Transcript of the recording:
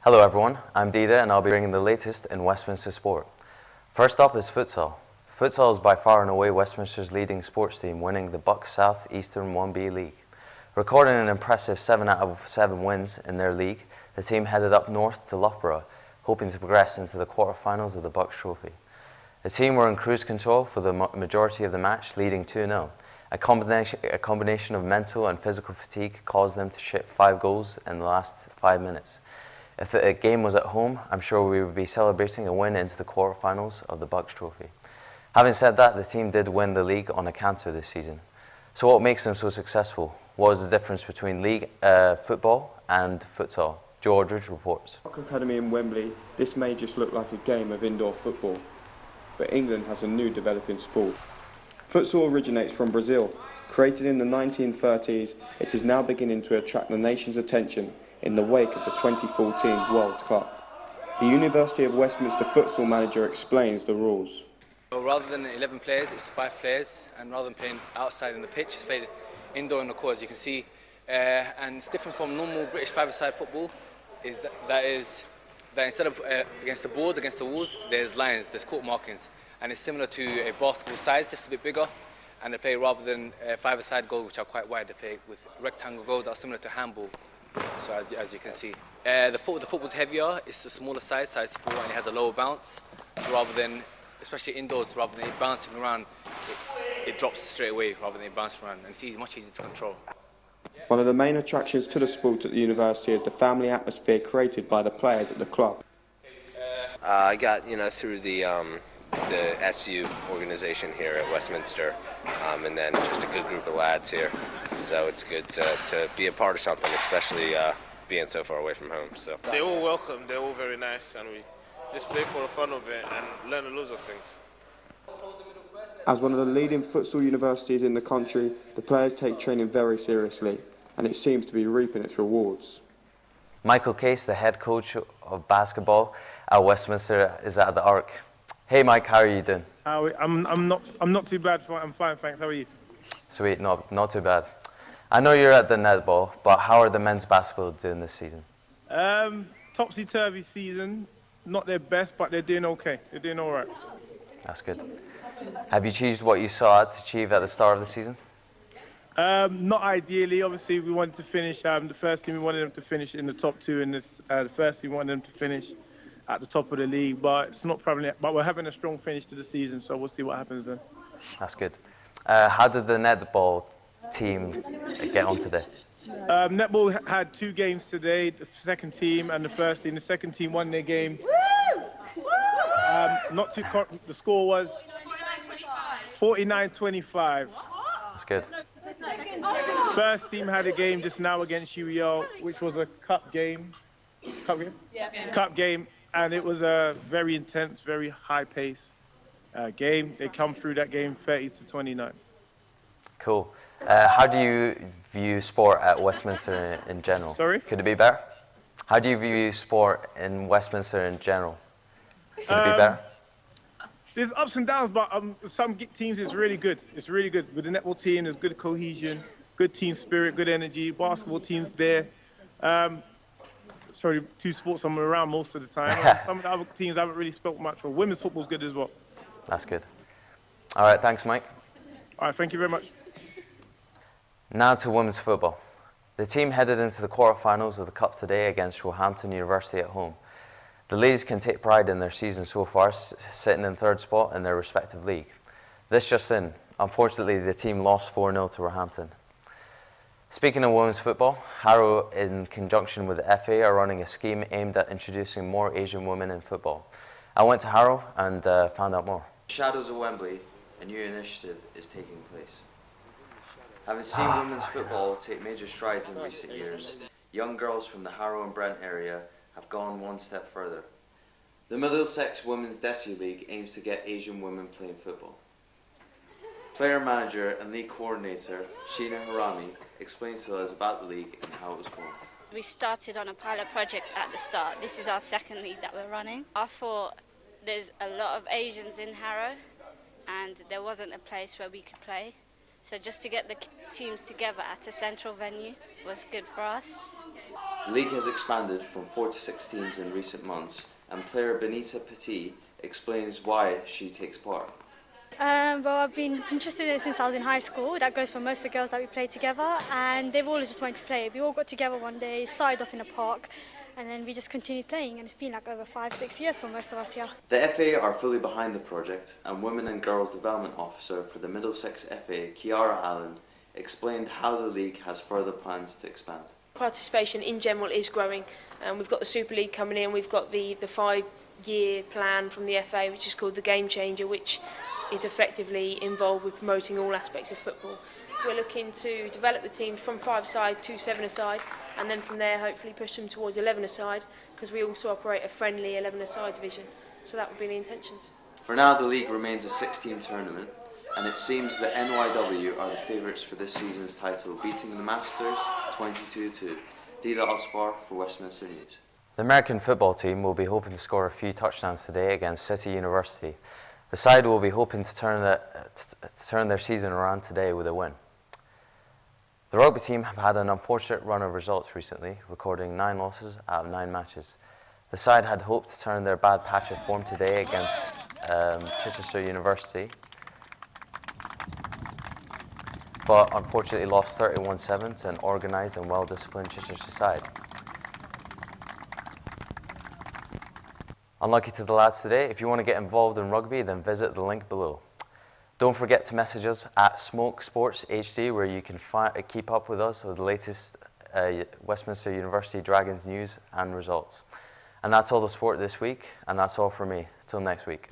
Hello everyone, I'm Dida and I'll be bringing the latest in Westminster sport. First up is futsal. Futsal is by far and away Westminster's leading sports team, winning the Bucks South Eastern 1B League. Recording an impressive 7 out of 7 wins in their league, the team headed up north to Loughborough, hoping to progress into the quarterfinals of the Bucks Trophy. The team were in cruise control for the majority of the match, leading 2-0. A combination of mental and physical fatigue caused them to ship 5 goals in the last 5 minutes. If the game was at home, I'm sure we would be celebrating a win into the quarterfinals of the Bucks Trophy. Having said that, the team did win the league on a counter this season. So what makes them so successful? What is the difference between league football and futsal? Joe Aldridge reports. Park Academy in Wembley, this may just look like a game of indoor football, but England has a new developing sport. Futsal originates from Brazil. Created in the 1930s, it is now beginning to attract the nation's attention in the wake of the 2014 World Cup. The University of Westminster futsal manager explains the rules. So rather than 11 players, it's 5 players, and rather than playing outside in the pitch, it's played indoor in the court, as you can see. And it's different from normal British five-a-side football, is that instead of against the boards, against the walls, there's lines, there's court markings. And it's similar to a basketball size, just a bit bigger. And they play rather than five-a-side goals, which are quite wide, they play with rectangle goals that are similar to handball. So as you can see, the football's heavier, it's a smaller size 4, and it has a lower bounce. So rather than, especially indoors, rather than it bouncing around, it drops straight away rather than it bouncing around, and it's much easier to control. One of the main attractions to the sport at the university is the family atmosphere created by the players at the club. I got, through the SU organization here at Westminster, and then just a good group of lads here. So it's good to be a part of something, especially being so far away from home. So they're all welcome, they're all very nice, and we just play for the fun of it and learn loads of things. As one of the leading futsal universities in the country, the players take training very seriously, and it seems to be reaping its rewards. Michael Case, the head coach of basketball at Westminster, is at the Arc. Hey Mike, how are you doing? I'm not too bad. I'm fine, thanks. How are you? Sweet, not too bad. I know you're at the netball, but how are the men's basketball doing this season? Topsy-turvy season. Not their best, but they're doing okay. They're doing all right. That's good. Have you achieved what you sought out to achieve at the start of the season? Not ideally. Obviously, we wanted to finish. The first team, we wanted them to finish in the top 2, and the first team wanted them to finish at the top of the league. But it's not probably. But we're having a strong finish to the season, so we'll see what happens then. That's good. How did the netball team get on today? Netball had 2 games today, the second team and the first team. The second team won their game. The score was 49-25. That's good. First team had a game just now against UWSU, which was a cup game. Cup game? Yeah. Cup game, and it was a very intense, very high-paced game. They come through that game 30-29. Cool. How do you view sport at Westminster in general? Sorry? Could it be better? How do you view sport in Westminster in general? Could it be better? There's ups and downs, but some teams it's really good. It's really good. With the netball team, there's good cohesion, good team spirit, good energy. Basketball team's there. Sorry, 2 sports I'm around most of the time. Some of the other teams I haven't really spoke much for. Women's football's good as well. That's good. All right, thanks, Mike. All right, thank you very much. Now to women's football. The team headed into the quarterfinals of the Cup today against Roehampton University at home. The ladies can take pride in their season so far, sitting in 3rd spot in their respective league. This just in, unfortunately the team lost 4-0 to Roehampton. Speaking of women's football, Harrow in conjunction with the FA are running a scheme aimed at introducing more Asian women in football. I went to Harrow and found out more. Shadows of Wembley, a new initiative is taking place. Having seen women's football take major strides in recent years, young girls from the Harrow and Brent area have gone one step further. The Middlesex Women's Desi League aims to get Asian women playing football. Player manager and league coordinator Sheena Harami explains to us about the league and how it was formed. We started on a pilot project at the start. This is our 2nd league that we're running. I thought there's a lot of Asians in Harrow and there wasn't a place where we could play. So just to get the teams together at a central venue was good for us. The league has expanded from 4 to 6 teams in recent months, and player Benita Petit explains why she takes part. Well, I've been interested in it since I was in high school. That goes for most of the girls that we play together, and they've always just wanted to play. We all got together one day, started off in a park, and then we just continued playing, and it's been like over 5-6 years for most of us here. The FA are fully behind the project, and Women and Girls Development Officer for the Middlesex FA, Kiara Allen, explained how the league has further plans to expand. Participation in general is growing, and we've got the Super League coming in. We've got the 5-year plan from the FA, which is called the Game Changer, which is effectively involved with promoting all aspects of football. We're looking to develop the teams from 5-a-side to 7-a-side, and then from there hopefully push them towards 11-a-side, because we also operate a friendly 11-a-side division. So that would be the intentions. For now, the league remains a 6-team tournament, and it seems that NYW are the favourites for this season's title, beating the Masters 22-2. Dida Alsaffar for Westminster News. The American football team will be hoping to score a few touchdowns today against City University. The side will be hoping to turn their season around today with a win. The rugby team have had an unfortunate run of results recently, recording 9 losses out of 9 matches. The side had hoped to turn their bad patch of form today against Chichester University, but unfortunately lost 31-7 to an organised and well-disciplined Chichester side. Unlucky to the lads today. If you want to get involved in rugby, then visit the link below. Don't forget to message us at Smoke Sports HD, where you can keep up with us with the latest Westminster University Dragons news and results. And that's all the sport this week, and that's all for me. Till next week.